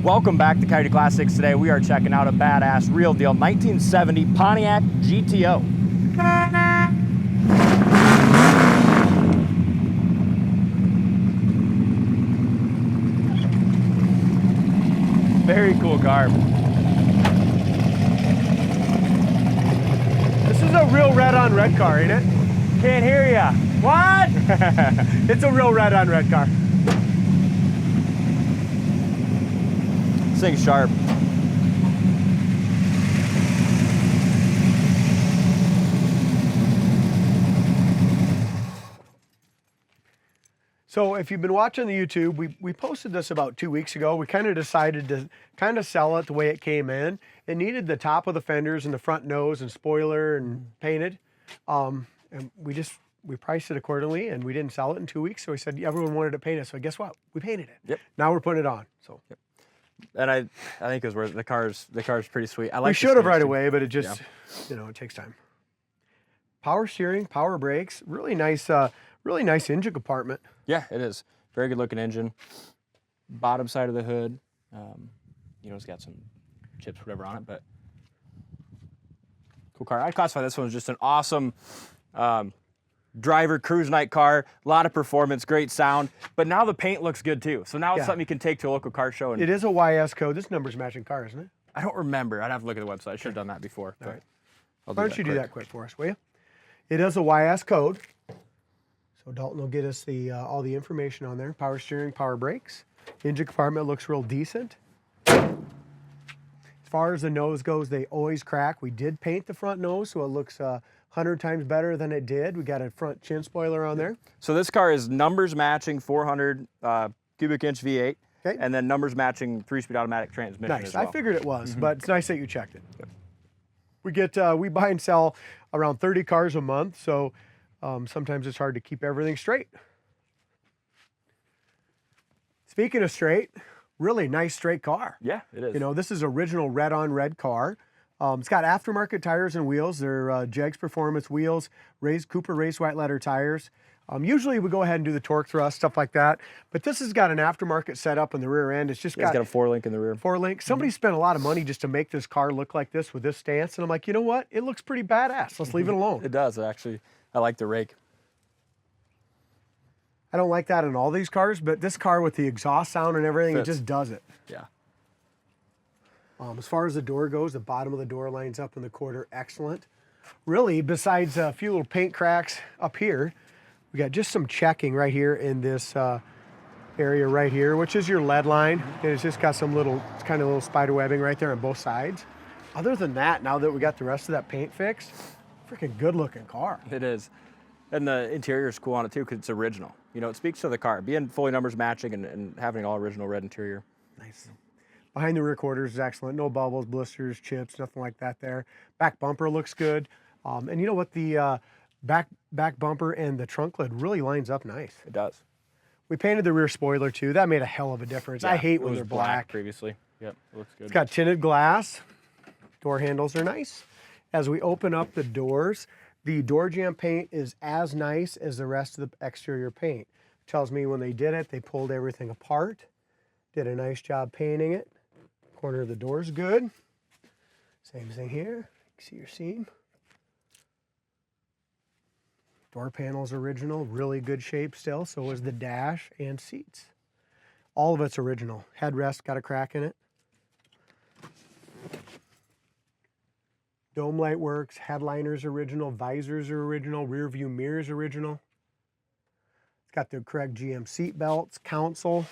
Welcome back to Coyote Classics. Today we are checking out a badass real deal 1970 Pontiac GTO. Very cool car. This is a real red on red car, ain't it? Can't hear ya. What? It's a real red on red car. This thing's sharp. So if you've been watching the YouTube, we posted this about 2 weeks ago. We kind of decided to kind of sell it the way it came in. It needed the top of the fenders and the front nose and spoiler and painted. And we priced it accordingly, and we didn't sell it in 2 weeks. So we said everyone wanted to paint it. So guess what? We painted it. Yep. Now we're putting it on. So. Yep. And I think it was worth the car's pretty sweet. I like. We should have right away, but it just you know, it takes time. Power steering, power brakes, really nice engine compartment. Yeah, it is. Very good looking engine. Bottom side of the hood, you know, it's got some chips, whatever on it, but cool car. I'd classify this one as just an awesome driver cruise night car. A lot of performance, great sound, but now the paint looks good too. So now it's something you can take to a local car show. And it is a YS code. This number's matching car, isn't it? I don't remember. I'd have to look at the website. I should have done that before. All right. Why don't you do that quick for us, will you? It is a YS code. So Dalton will get us all the information on there. Power steering, power brakes. Engine compartment looks real decent. As far as the nose goes, they always crack. We did paint the front nose, so it looks 100 times better than it did. We got a front chin spoiler on there. So this car is numbers matching 400 cubic inch V8, and then numbers matching 3-speed automatic transmission. Nice. As well. I figured it was, but it's nice that you checked it. We buy and sell around 30 cars a month, so sometimes it's hard to keep everything straight. Speaking of straight, really nice straight car. Yeah, it is. You know, this is original red on red car. It's got aftermarket tires and wheels. They're Jegs Performance wheels, Cooper Race White Letter tires. Usually we go ahead and do the torque thrust, stuff like that. But this has got an aftermarket setup in the rear end. It's got a 4-link in the rear. 4-link. Somebody spent a lot of money just to make this car look like this with this stance. And I'm like, you know what? It looks pretty badass. Let's leave it alone. It does, actually. I like the rake. I don't like that in all these cars, but this car with the exhaust sound and everything, Fits. it just does it. Yeah. As far as the door goes, the bottom of the door lines up in the quarter, excellent. Really, besides a few little paint cracks up here, we got just some checking right here in this area right here, which is your lead line. And it's just got some it's kind of little spider webbing right there on both sides. Other than that, now that we got the rest of that paint fixed, freaking good looking car. It is. And the interior is cool on it too because it's original. You know, it speaks to the car. Being fully numbers matching and having all original red interior. Nice. Behind the rear quarters is excellent. No bubbles, blisters, chips, nothing like that there. Back bumper looks good. And you know what? The back bumper and the trunk lid really lines up nice. It does. We painted the rear spoiler too. That made a hell of a difference. Yeah, I hate when was they're black. Previously. Yep, it looks good. It's got tinted glass. Door handles are nice. As we open up the doors, the door jamb paint is as nice as the rest of the exterior paint. Tells me when they did it, they pulled everything apart, did a nice job painting it. Corner of the door is good. Same thing here. You can see your seam. Door panel's original, really good shape still. So is the dash and seats. All of it's original. Headrest got a crack in it. Dome light works, headliner's original, visors are original, rear view mirror's original. It's got the correct GM seat belts, console.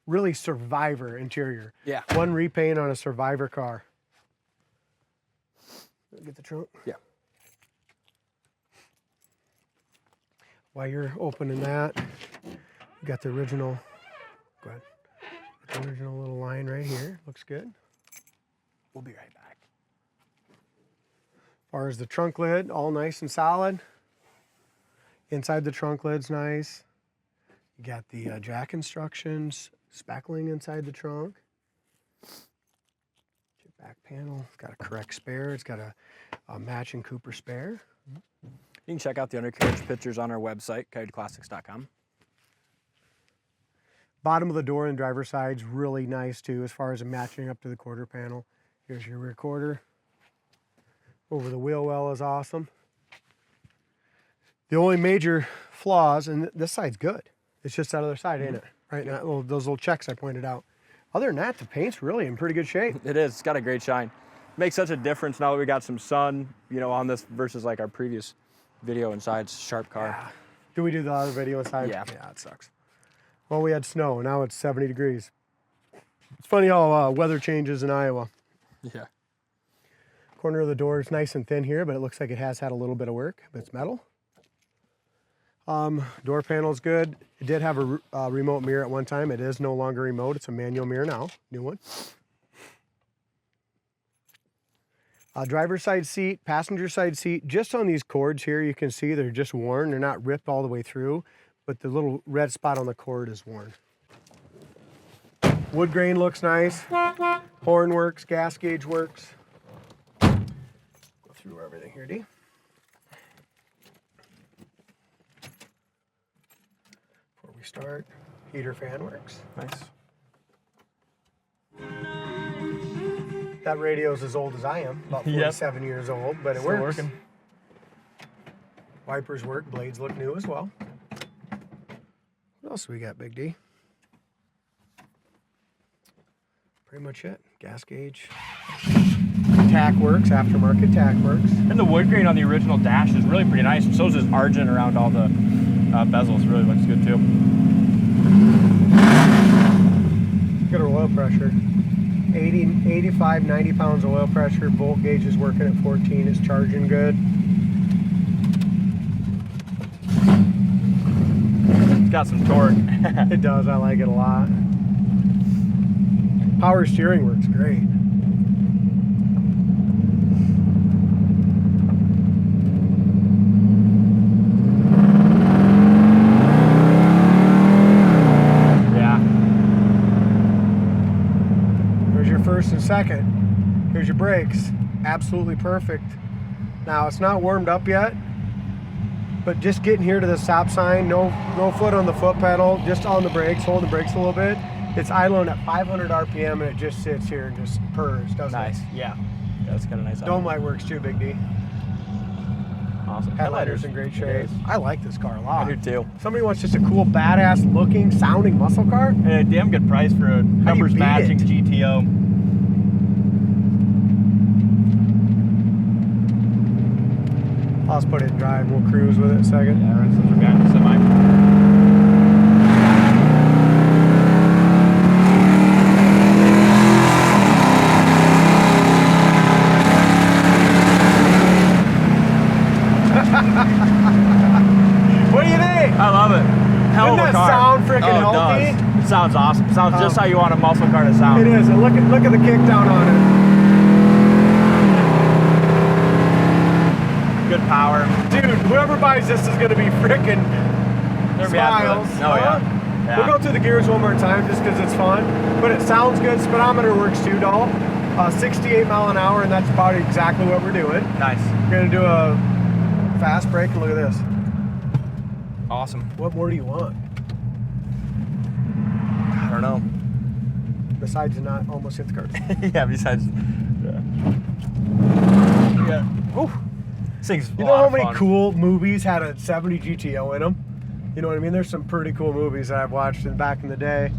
Really Survivor interior. Yeah. One repaint on a Survivor car. Get the trunk? Yeah. While you're opening that, you got the original, go ahead. The original little line right here. Looks good. We'll be right back. As far as the trunk lid, all nice and solid. Inside the trunk lid's nice. You got the jack instructions, spackling inside the trunk. Back panel, it's got a correct spare. It's got a matching Cooper spare. You can check out the undercarriage pictures on our website, coyoteclassics.com. Bottom of the door and driver's side's really nice too, as far as matching up to the quarter panel. Here's your rear quarter. Over the wheel well is awesome. The only major flaws, and this side's good. It's just that other side, ain't it? Right now, well, those little checks I pointed out. Other than that, the paint's really in pretty good shape. It is. It's got a great shine. Makes such a difference now that we got some sun, you know, on this versus like our previous video inside. It's a sharp car. Yeah. Do we do the other video inside? Yeah. Yeah, it sucks. Well, we had snow. Now it's 70 degrees. It's funny how weather changes in Iowa. Yeah. Corner of the door is nice and thin here, but it looks like it has had a little bit of work. But it's metal. Door panel's good. It did have a remote mirror at one time. It is no longer remote. It's a manual mirror now. New one. Driver's side seat, passenger side seat. Just on these cords here, you can see they're just worn. They're not ripped all the way through, but the little red spot on the cord is worn. Wood grain looks nice. Horn works. Gas gauge works. Go through everything here, D. Before we start, heater fan works. Nice. That radio's as old as I am, about 47 years old, but it Still works. working. Wipers work, blades look new as well. What else we got, Big D? Pretty much it. Gas gauge. Tack works, aftermarket tack works. And the wood grain on the original dash is really pretty nice. So is this argent around all the bezels. Really looks good too. Look at our oil pressure. 80, 85, 90 pounds of oil pressure. Volt gauge is working at 14. It's charging good. It's got some torque. It does. I like it a lot. Power steering works great. First and second. Here's your brakes. Absolutely perfect. Now it's not warmed up yet, but just getting here to the stop sign, no foot on the foot pedal, just on the brakes, holding the brakes a little bit. It's idling at 500 RPM and it just sits here and just purrs, doesn't Nice. it? Yeah. That's kind of nice. Dome light works too, Big D. Awesome. Headliner's in great shape. I like this car a lot. I do too. Somebody wants just a cool, badass looking, sounding muscle car. And a damn good price for a numbers beat matching it? GTO. I'll just put it in drive. We'll cruise with it a second. Yeah, right, since we're back to semi. What do you think? I love it. Hell Doesn't of a that car. sound freaking It healthy? does. It sounds awesome. Sounds just how you want a muscle car to sound. It is. And look at the kickdown on it. Good power. Dude, whoever buys this is going to be freaking smiles. Oh, yeah. We'll go through the gears one more time just because it's fun. But it sounds good. Speedometer works too, doll. 68 mile an hour, and that's about exactly what we're doing. Nice. We're going to do a fast break, and look at this. Awesome. What more do you want? I don't know. Besides not almost hit the curb. Yeah, besides. Yeah. Ooh. This thing's You know how many cool movies had a 70 GTO in them? You know what I mean? There's some pretty cool movies that I've watched back in the day.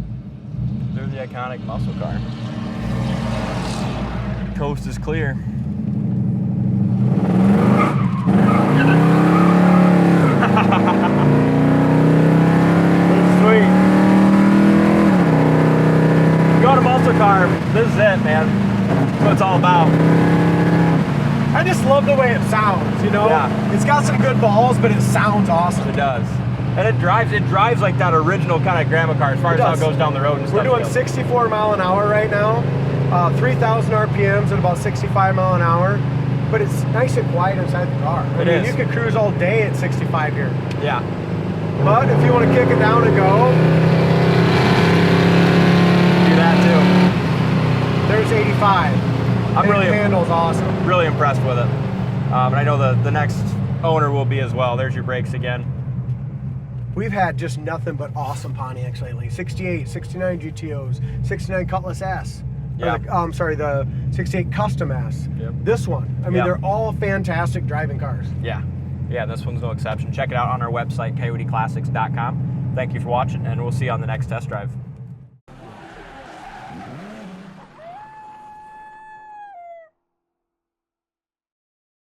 There's the iconic muscle car. Coast is clear. Sweet. You got a muscle car, this is it, man. That's what it's all about. I just love the way it sounds, you know? Yeah. It's got some good balls, but it sounds awesome. It does. And it drives like that original kind of grandma car as far as how it goes down the road and stuff. We're doing 64 mile an hour right now. 3,000 RPMs at about 65 mile an hour. But it's nice and quiet inside the car. I mean, you could cruise all day at 65 here. Yeah. But if you want to kick it down and go, do that too. There's 85. The handle's awesome. Really impressed with it. And I know the next owner will be as well. There's your brakes again. We've had just nothing but awesome Pontiacs lately. 68, 69 GTOs, 69 Cutlass S. Yeah. I'm sorry, the 68 Custom S. Yep. This one. I mean, Yep. they're all fantastic driving cars. Yeah. Yeah, this one's no exception. Check it out on our website, coyoteclassics.com. Thank you for watching, and we'll see you on the next test drive.